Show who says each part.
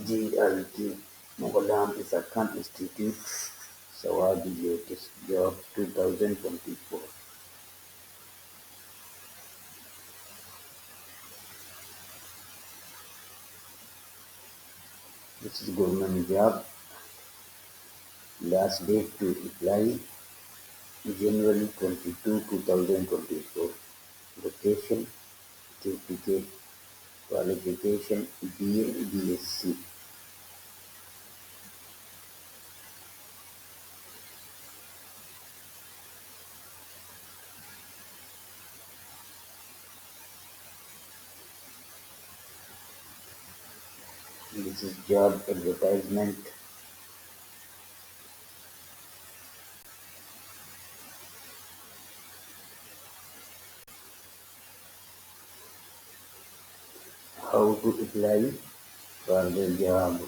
Speaker 1: GIT Mogalam is a Khan Institute Sawadi latest job 2024. This is government job. Last date to apply January 22, 2024. Location certificate qualification BA BSc. This is job advertisement. How to apply for the job.